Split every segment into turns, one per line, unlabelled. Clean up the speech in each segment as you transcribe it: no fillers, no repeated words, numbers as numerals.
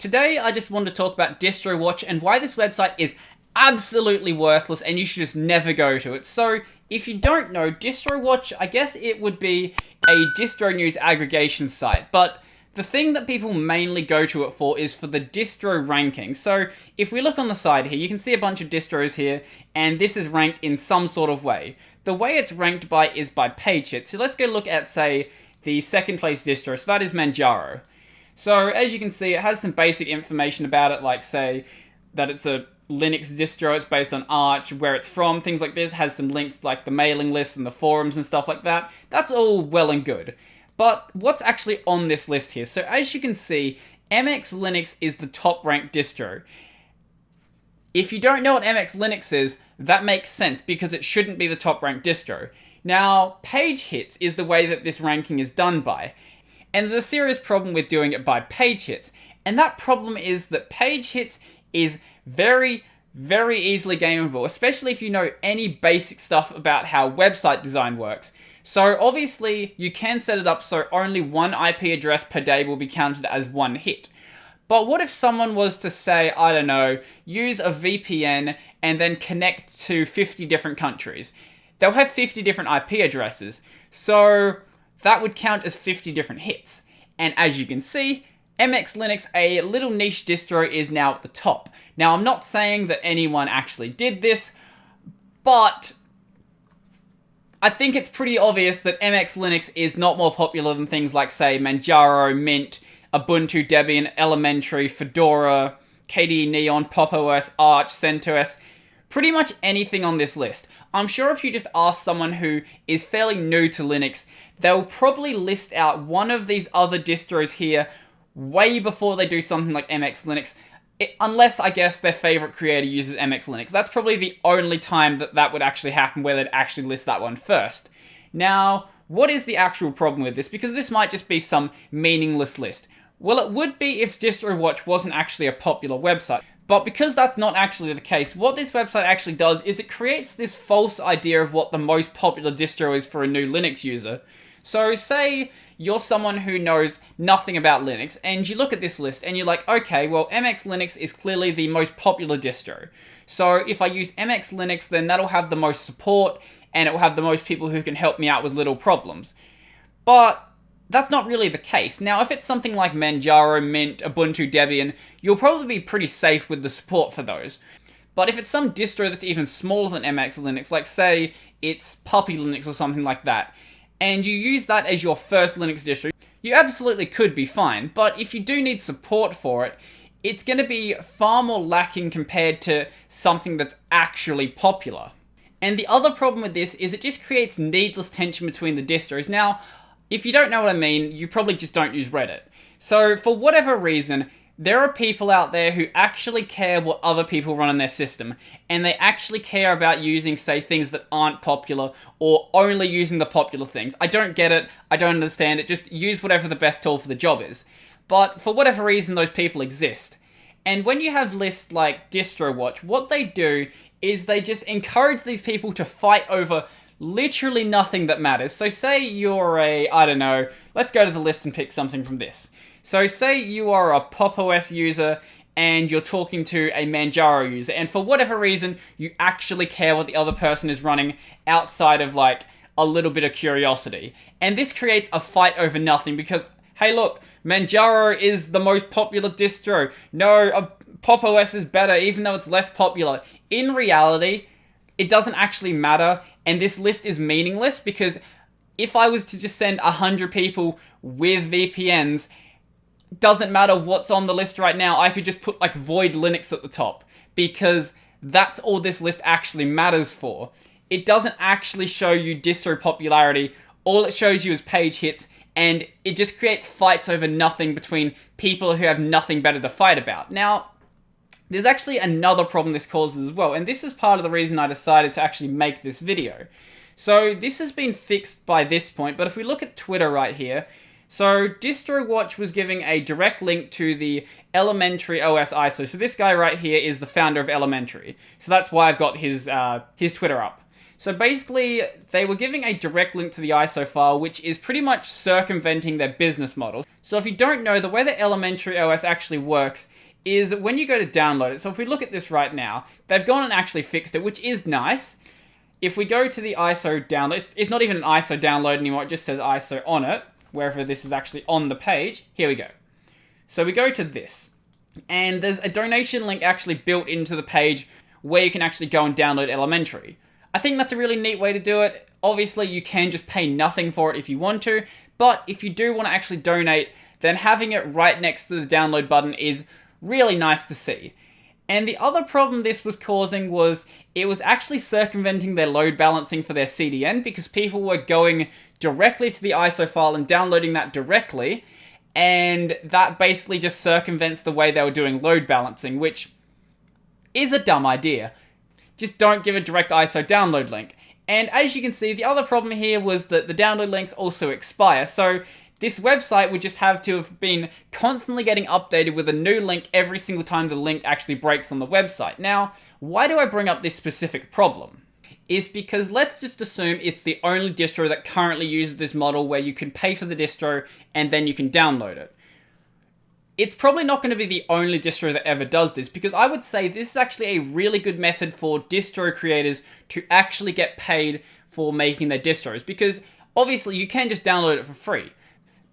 Today I just wanted to talk about DistroWatch and why this website is absolutely worthless and you should just never go to it. So, if you don't know, DistroWatch, I guess it would be a distro news aggregation site, but the thing that people mainly go to it for is for the distro ranking. So, if we look on the side here, you can see a bunch of distros here, and this is ranked in some sort of way. The way it's ranked by is by page hits. So let's go look at, say, the second place distro, so that is Manjaro. So, as you can see, it has some basic information about it, like, say, that it's a Linux distro, it's based on Arch, where it's from, things like this, has some links like the mailing list and the forums and stuff like that. That's all well and good. But what's actually on this list here? So, as you can see, MX Linux is the top ranked distro. If you don't know what MX Linux is, that makes sense, because it shouldn't be the top ranked distro. Now, page hits is the way that this ranking is done by. And there's a serious problem with doing it by page hits. And that problem is that page hits is very, very easily gameable, especially if you know any basic stuff about how website design works. So obviously, you can set it up so only one IP address per day will be counted as one hit. But what if someone was to say, I don't know, use a VPN and then connect to 50 different countries? They'll have 50 different IP addresses. So that would count as 50 different hits. And as you can see, MX Linux, a little niche distro, is now at the top. Now, I'm not saying that anyone actually did this, but I think it's pretty obvious that MX Linux is not more popular than things like, say, Manjaro, Mint, Ubuntu, Debian, Elementary, Fedora, KDE Neon, Pop! OS, Arch, CentOS, pretty much anything on this list. I'm sure if you just ask someone who is fairly new to Linux, they'll probably list out one of these other distros here way before they do something like MX Linux, unless, I guess, their favorite creator uses MX Linux. That's probably the only time that that would actually happen, where they'd actually list that one first. Now, what is the actual problem with this? Because this might just be some meaningless list. Well, it would be if DistroWatch wasn't actually a popular website. But because that's not actually the case, what this website actually does is it creates this false idea of what the most popular distro is for a new Linux user. So say you're someone who knows nothing about Linux, and you look at this list and you're like, okay, well, MX Linux is clearly the most popular distro. So if I use MX Linux, then that'll have the most support, and it will have the most people who can help me out with little problems. But that's not really the case. Now, if it's something like Manjaro, Mint, Ubuntu, Debian, you'll probably be pretty safe with the support for those. But if it's some distro that's even smaller than MX Linux, like say it's Puppy Linux or something like that, and you use that as your first Linux distro, you absolutely could be fine. But if you do need support for it, it's going to be far more lacking compared to something that's actually popular. And the other problem with this is it just creates needless tension between the distros. Now, if you don't know what I mean, you probably just don't use Reddit. So, for whatever reason, there are people out there who actually care what other people run on their system, and they actually care about using, say, things that aren't popular, or only using the popular things. I don't get it, I don't understand it, just use whatever the best tool for the job is. But for whatever reason, those people exist. And when you have lists like DistroWatch, what they do is they just encourage these people to fight over literally nothing that matters. So say you're I don't know, let's go to the list and pick something from this. So say you are a Pop! OS user and you're talking to a Manjaro user, and for whatever reason, you actually care what the other person is running outside of like a little bit of curiosity. And this creates a fight over nothing because, hey look, Manjaro is the most popular distro. No, Pop! OS is better even though it's less popular. In reality, it doesn't actually matter, and this list is meaningless because if I was to just send 100 people with VPNs, doesn't matter what's on the list right now, I could just put like Void Linux at the top because that's all this list actually matters for. It doesn't actually show you distro popularity, all it shows you is page hits, and it just creates fights over nothing between people who have nothing better to fight about. Now, there's actually another problem this causes as well, and this is part of the reason I decided to actually make this video. So this has been fixed by this point, but if we look at Twitter right here, so DistroWatch was giving a direct link to the Elementary OS ISO. So this guy right here is the founder of Elementary. So that's why I've got his Twitter up. So basically, they were giving a direct link to the ISO file, which is pretty much circumventing their business model. So if you don't know, the way that Elementary OS actually works is when you go to download it. So if we look at this right now, they've gone and actually fixed it, which is nice. If we go to the ISO download, it's not even an ISO download anymore, it just says ISO on it, wherever this is actually on the page. Here we go. So we go to this, and there's a donation link actually built into the page where you can actually go and download Elementary. I think that's a really neat way to do it. Obviously, you can just pay nothing for it if you want to, but if you do want to actually donate, then having it right next to the download button is really nice to see. And the other problem this was causing was it was actually circumventing their load balancing for their CDN, because people were going directly to the ISO file and downloading that directly, and that basically just circumvents the way they were doing load balancing, which is a dumb idea. Just don't give a direct ISO download link. And as you can see, the other problem here was that the download links also expire, so this website would just have to have been constantly getting updated with a new link every single time the link actually breaks on the website. Now, why do I bring up this specific problem? Is because let's just assume it's the only distro that currently uses this model where you can pay for the distro and then you can download it. It's probably not going to be the only distro that ever does this, because I would say this is actually a really good method for distro creators to actually get paid for making their distros, because obviously you can just download it for free.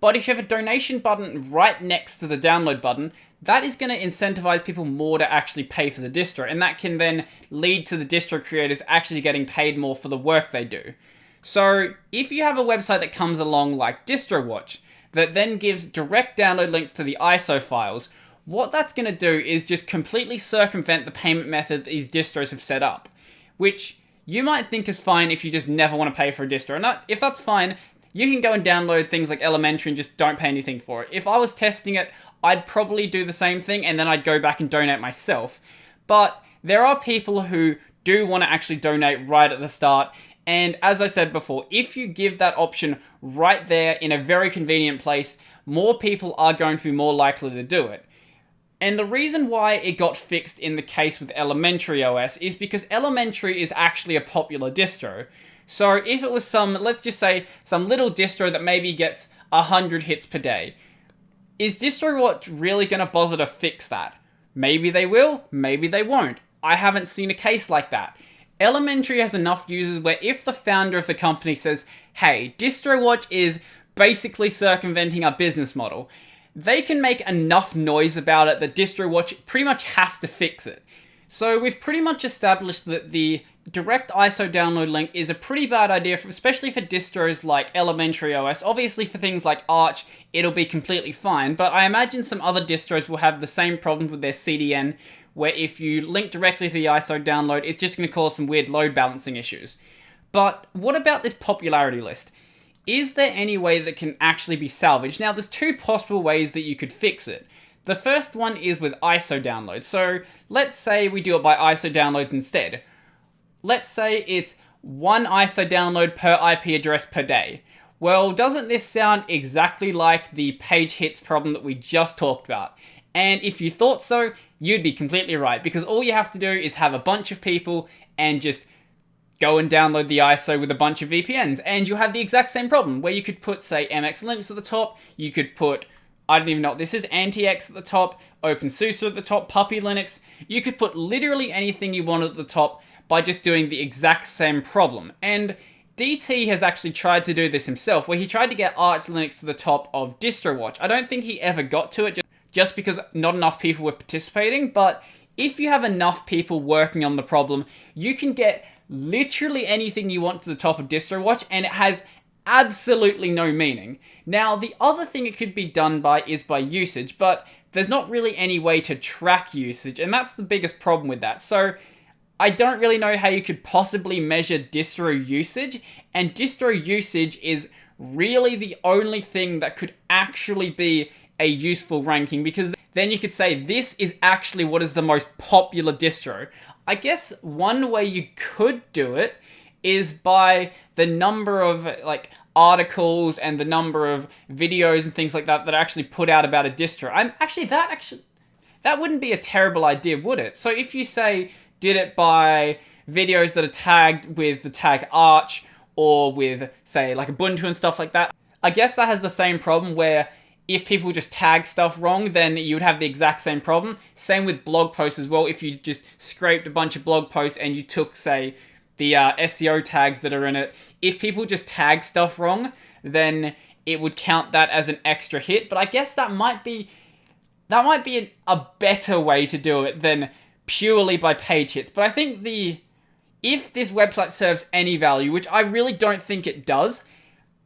But if you have a donation button right next to the download button, that is going to incentivize people more to actually pay for the distro, and that can then lead to the distro creators actually getting paid more for the work they do. So if you have a website that comes along like DistroWatch, that then gives direct download links to the ISO files, what that's going to do is just completely circumvent the payment method these distros have set up, which you might think is fine if you just never want to pay for a distro. And if that's fine, you can go and download things like Elementary and just don't pay anything for it. If I was testing it, I'd probably do the same thing, and then I'd go back and donate myself. But there are people who do want to actually donate right at the start, and as I said before, if you give that option right there in a very convenient place, more people are going to be more likely to do it. And the reason why it got fixed in the case with Elementary OS is because Elementary is actually a popular distro. So if it was let's just say, some little distro that maybe gets 100 hits per day, is DistroWatch really going to bother to fix that? Maybe they will, maybe they won't. I haven't seen a case like that. Elementary has enough users where if the founder of the company says, hey, DistroWatch is basically circumventing our business model, they can make enough noise about it that DistroWatch pretty much has to fix it. So we've pretty much established that the direct ISO download link is a pretty bad idea, especially for distros like Elementary OS. Obviously for things like Arch, it'll be completely fine, but I imagine some other distros will have the same problems with their CDN, where if you link directly to the ISO download, it's just going to cause some weird load balancing issues. But what about this popularity list? Is there any way that can actually be salvaged? Now, there's two possible ways that you could fix it. The first one is with ISO downloads. So let's say we do it by ISO downloads instead. Let's say it's one ISO download per IP address per day. Well, doesn't this sound exactly like the page hits problem that we just talked about? And if you thought so, you'd be completely right, because all you have to do is have a bunch of people and just go and download the ISO with a bunch of VPNs, and you'll have the exact same problem, where you could put, say, MX Linux at the top, you could put, I don't even know what this is, AntiX at the top, OpenSUSE at the top, Puppy Linux. You could put literally anything you want at the top by just doing the exact same problem. And DT has actually tried to do this himself, where he tried to get Arch Linux to the top of DistroWatch. I don't think he ever got to it, just because not enough people were participating, but if you have enough people working on the problem, you can get literally anything you want to the top of DistroWatch, and it has absolutely no meaning. Now, the other thing it could be done by is by usage, but there's not really any way to track usage, and that's the biggest problem with that. So I don't really know how you could possibly measure distro usage, and distro usage is really the only thing that could actually be a useful ranking, because then you could say this is actually what is the most popular distro. I guess one way you could do it is by the number of articles and the number of videos and things like that that are actually put out about a distro. That wouldn't be a terrible idea, would it? So if you did it by videos that are tagged with the tag Arch, or with, say, like Ubuntu and stuff like that, I guess that has the same problem where if people just tag stuff wrong, then you would have the exact same problem. Same with blog posts as well. If you just scraped a bunch of blog posts and you took, say, the SEO tags that are in it, if people just tag stuff wrong, then it would count that as an extra hit. But I guess that might be a better way to do it than purely by page hits. But I think if this website serves any value, which I really don't think it does,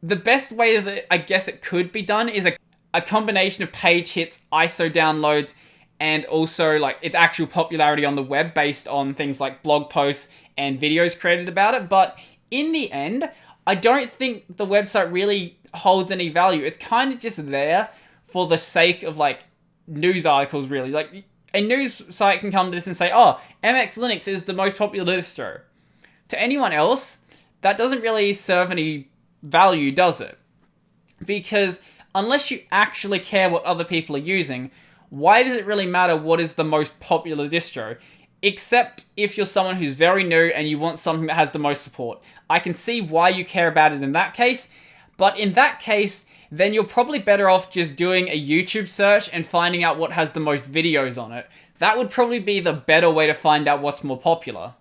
the best way that I guess it could be done is a combination of page hits, ISO downloads, and also like its actual popularity on the web based on things like blog posts and videos created about it. But in the end, I don't think the website really holds any value. It's kind of just there for the sake of like news articles, really. Like a news site can come to this and say, oh, MX Linux is the most popular distro. To anyone else, that doesn't really serve any value, does it? Because unless you actually care what other people are using, why does it really matter what is the most popular distro? Except if you're someone who's very new and you want something that has the most support. I can see why you care about it in that case, but in that case, then you're probably better off just doing a YouTube search and finding out what has the most videos on it. That would probably be the better way to find out what's more popular.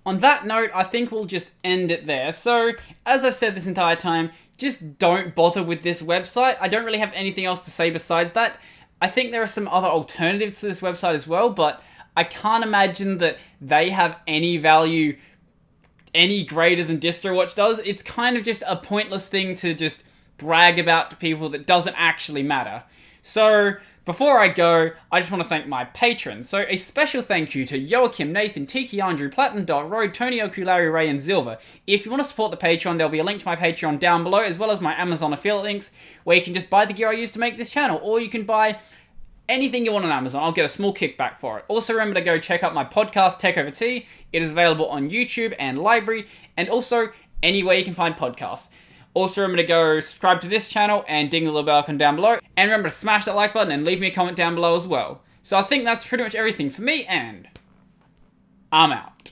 On that note, I think we'll just end it there. So, as I've said this entire time, just don't bother with this website. I don't really have anything else to say besides that. I think there are some other alternatives to this website as well, but I can't imagine that they have any value any greater than DistroWatch does. It's kind of just a pointless thing to just brag about to people that doesn't actually matter. So, before I go, I just want to thank my patrons. So, a special thank you to Joachim, Nathan, Tiki, Andrew, Platinum, Road, Tony, Oku, Larry, Ray, and Zilver. If you want to support the Patreon, there'll be a link to my Patreon down below, as well as my Amazon affiliate links, where you can just buy the gear I use to make this channel, or you can buy anything you want on Amazon. I'll get a small kickback for it. Also, remember to go check out my podcast, Tech Over Tea. It is available on YouTube and Library, and also anywhere you can find podcasts. Also, remember to go subscribe to this channel and ding the little bell icon down below. And remember to smash that like button and leave me a comment down below as well. So I think that's pretty much everything for me, and I'm out.